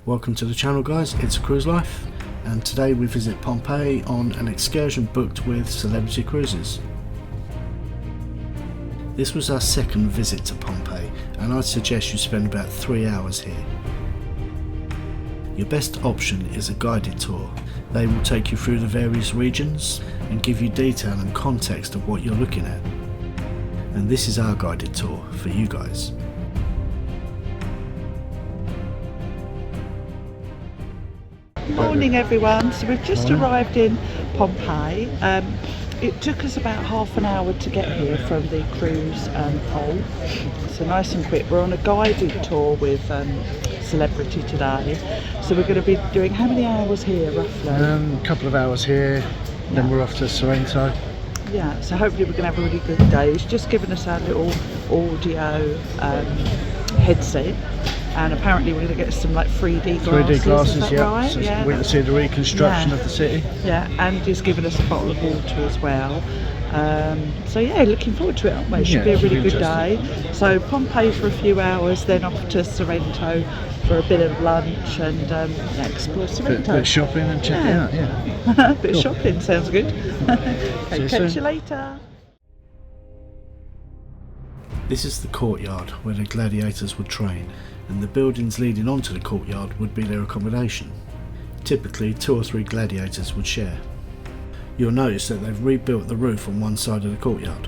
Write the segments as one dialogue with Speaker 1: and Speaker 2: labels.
Speaker 1: Welcome to the channel guys, it's Cruise Life, and today we visit Pompeii on an excursion booked with Celebrity Cruises. This was our second visit to Pompeii, and I'd suggest you spend about 3 hours here. Your best option is a guided tour. They will take you through the various regions and give you detail and context of what you're looking at. And this is our guided tour for you guys.
Speaker 2: Morning everyone, so we've just arrived in Pompeii. It took us about half an hour to get here from the cruise pole, so nice and quick. We're on a guided tour with Celebrity today, so we're going to be doing how many hours here roughly?
Speaker 1: A couple of hours here, then we're off to Sorrento.
Speaker 2: Yeah, so hopefully we're going to have a really good day. He's just given us our little audio headset. And apparently we're going to get some like 3D glasses. 3D glasses,
Speaker 1: yeah.
Speaker 2: Right?
Speaker 1: So we can see the reconstruction of the city.
Speaker 2: Yeah, and he's given us a bottle of water as well. So yeah, looking forward to it, aren't we? It should be a really good day. So Pompeii for a few hours, then off to Sorrento for a bit of lunch and explore Sorrento.
Speaker 1: Bit of shopping and check it out, yeah.
Speaker 2: A bit of shopping, sounds good. Okay, catch you later.
Speaker 1: This is the courtyard where the gladiators would train, and the buildings leading onto the courtyard would be their accommodation. Typically 2 or 3 gladiators would share. You'll notice that they've rebuilt the roof on one side of the courtyard.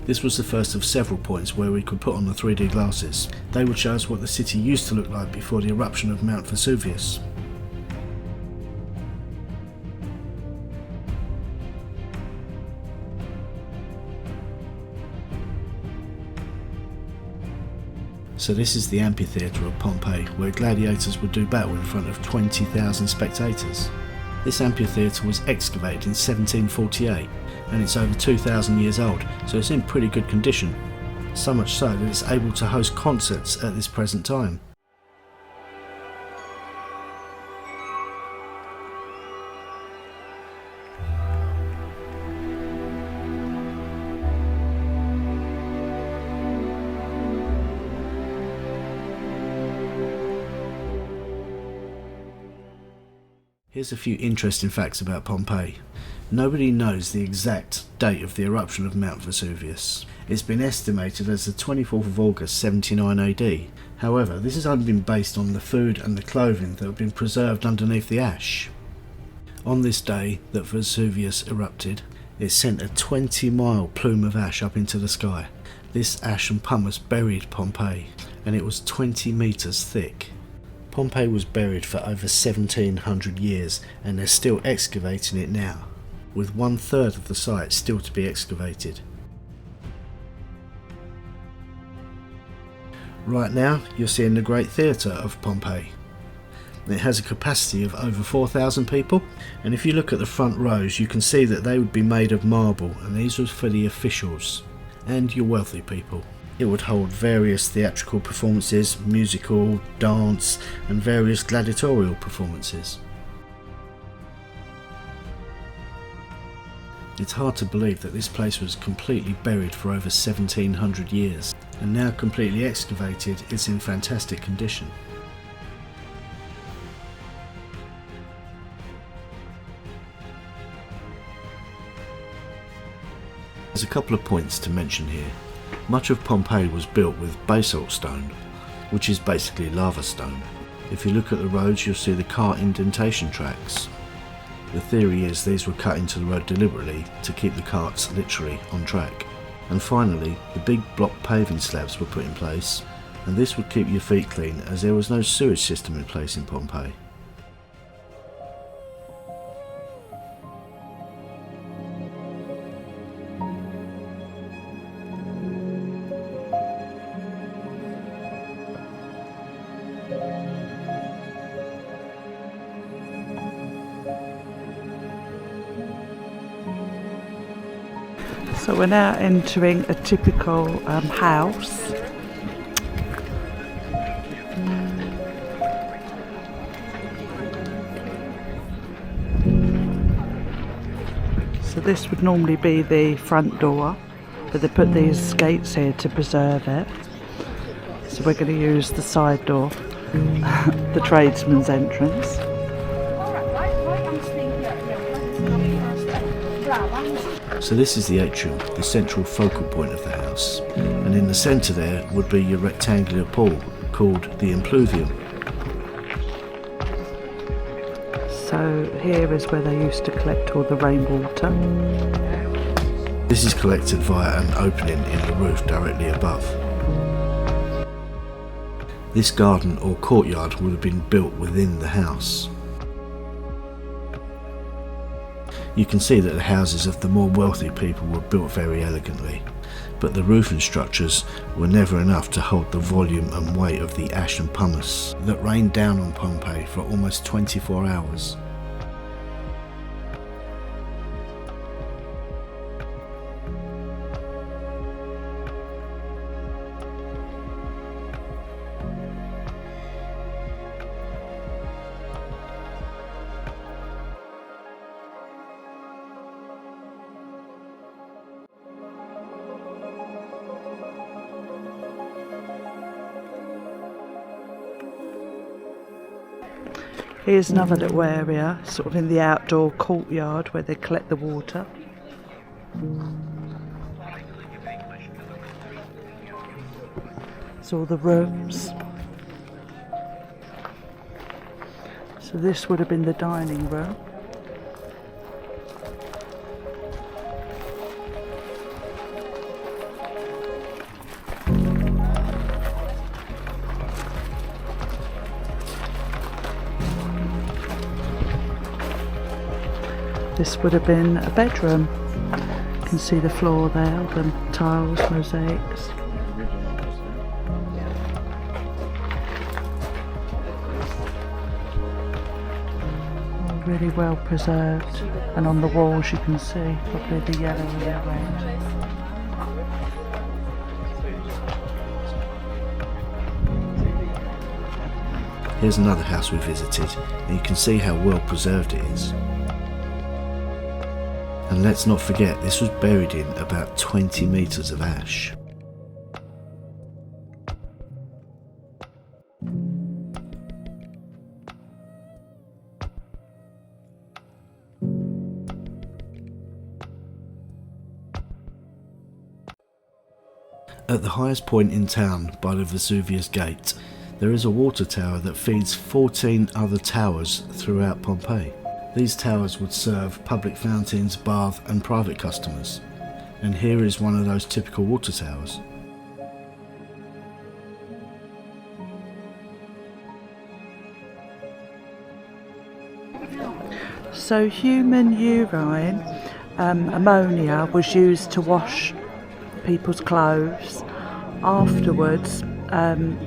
Speaker 1: This was the first of several points where we could put on the 3D glasses. They would show us what the city used to look like before the eruption of Mount Vesuvius. So this is the Ampitheatre of Pompeii, where gladiators would do battle in front of 20,000 spectators. This amphitheatre was excavated in 1748, and it's over 2,000 years old, so it's in pretty good condition. So much so that it's able to host concerts at this present time. Here's a few interesting facts about Pompeii. Nobody knows the exact date of the eruption of Mount Vesuvius. It's been estimated as the 24th of August 79 AD. However, this has only been based on the food and the clothing that have been preserved underneath the ash. On this day that Vesuvius erupted, it sent a 20-mile plume of ash up into the sky. This ash and pumice buried Pompeii, and it was 20 metres thick. Pompeii was buried for over 1700 years, and they're still excavating it now, with 1/3 of the site still to be excavated. Right now you're seeing the Great Theatre of Pompeii. It has a capacity of over 4,000 people, and if you look at the front rows you can see that they would be made of marble, and these were for the officials and your wealthy people. It would hold various theatrical performances, musical, dance, and various gladiatorial performances. It's hard to believe that this place was completely buried for over 1700 years, and now completely excavated, it's in fantastic condition. There's a couple of points to mention here. Much of Pompeii was built with basalt stone, which is basically lava stone. If you look at the roads you'll see the cart indentation tracks. The theory is these were cut into the road deliberately to keep the carts literally on track. And finally, the big block paving slabs were put in place, and this would keep your feet clean as there was no sewage system in place in Pompeii.
Speaker 2: So we're now entering a typical house. So this would normally be the front door, but they put these gates here to preserve it. So we're going to use the side door. The the tradesman's entrance.
Speaker 1: So this is the atrium, the central focal point of the house, and in the centre there would be your rectangular pool called the impluvium.
Speaker 2: So here is where they used to collect all the rainwater.
Speaker 1: This is collected via an opening in the roof directly above. This garden or courtyard would have been built within the house. You can see that the houses of the more wealthy people were built very elegantly, but the roofing structures were never enough to hold the volume and weight of the ash and pumice that rained down on Pompeii for almost 24 hours.
Speaker 2: Here's another little area, sort of in the outdoor courtyard where they collect the water. It's all the rooms. So this would have been the dining room. This would have been a bedroom. You can see the floor there, the tiles, mosaics. All really well preserved. And on the walls you can see probably the yellow and the red.
Speaker 1: Here's another house we visited, and you can see how well preserved it is. And let's not forget, this was buried in about 20 metres of ash. At the highest point in town, by the Vesuvius Gate, there is a water tower that feeds 14 other towers throughout Pompeii. These towers would serve public fountains, bath and private customers. And here is one of those typical water towers.
Speaker 2: So human urine, ammonia, was used to wash people's clothes. Afterwards,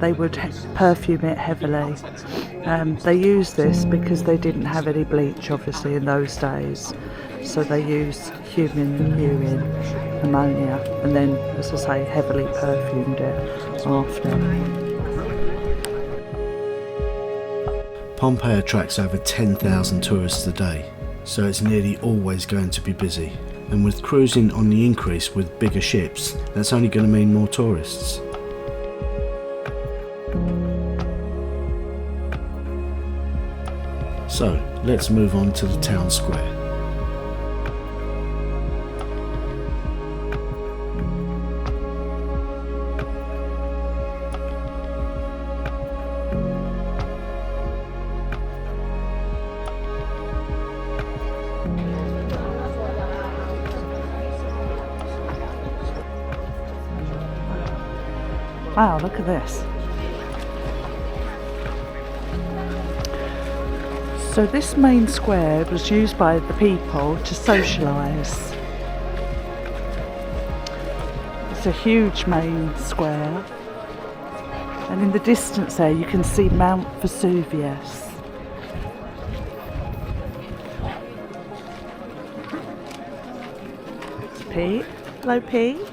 Speaker 2: they would perfume it heavily. They used this because they didn't have any bleach, obviously, in those days. So they used human urine, ammonia, and then, as I say, heavily perfumed it after.
Speaker 1: Pompeii attracts over 10,000 tourists a day, so it's nearly always going to be busy. And with cruising on the increase with bigger ships, that's only going to mean more tourists. So, let's move on to the town square.
Speaker 2: Wow, look at this. So this main square was used by the people to socialise. It's a huge main square, and in the distance there you can see Mount Vesuvius. It's Pete. Hello, Pete.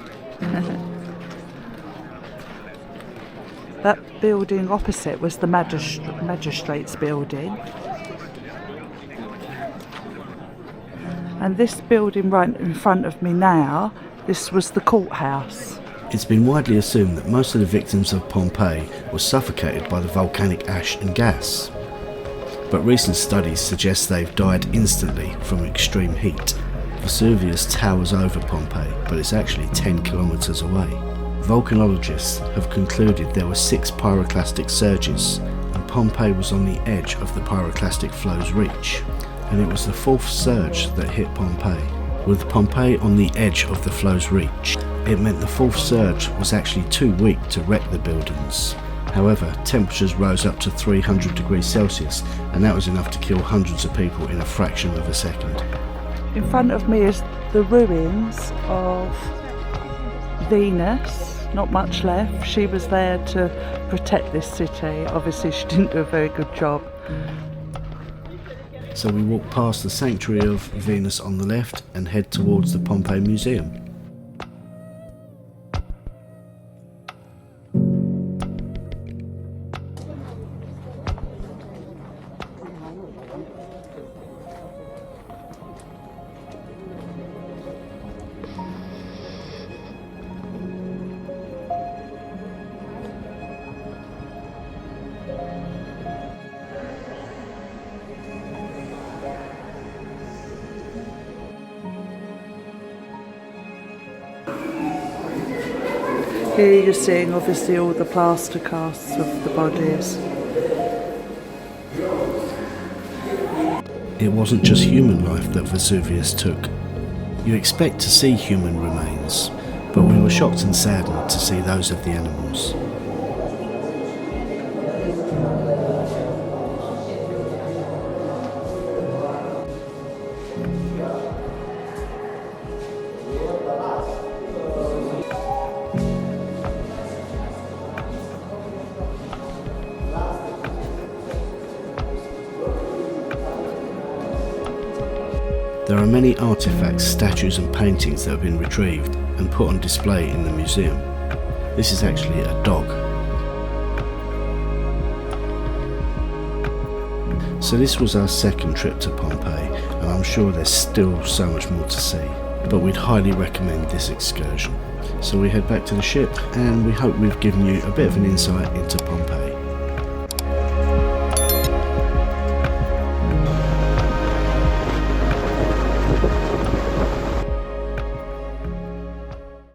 Speaker 2: That building opposite was the magistrates building. And this building right in front of me now, this was the courthouse.
Speaker 1: It's been widely assumed that most of the victims of Pompeii were suffocated by the volcanic ash and gas, but recent studies suggest they've died instantly from extreme heat. Vesuvius towers over Pompeii, but it's actually 10 kilometres away. Volcanologists have concluded there were 6 pyroclastic surges, and Pompeii was on the edge of the pyroclastic flow's reach, and it was the 4th surge that hit Pompeii. With Pompeii on the edge of the flow's reach, it meant the 4th surge was actually too weak to wreck the buildings. However, temperatures rose up to 300 degrees Celsius, and that was enough to kill hundreds of people in a fraction of a second.
Speaker 2: In front of me is the ruins of Venus. Not much left. She was there to protect this city. Obviously she didn't do a very good job.
Speaker 1: So we walk past the sanctuary of Venus on the left and head towards the Pompeii Museum.
Speaker 2: Here you're seeing obviously all the plaster casts of the bodies.
Speaker 1: It wasn't just human life that Vesuvius took. You expect to see human remains, but we were shocked and saddened to see those of the animals. There are many artifacts, statues and paintings that have been retrieved and put on display in the museum. This is actually a dog. So this was our second trip to Pompeii, and I'm sure there's still so much more to see, but we'd highly recommend this excursion. So we head back to the ship, and we hope we've given you a bit of an insight into Pompeii.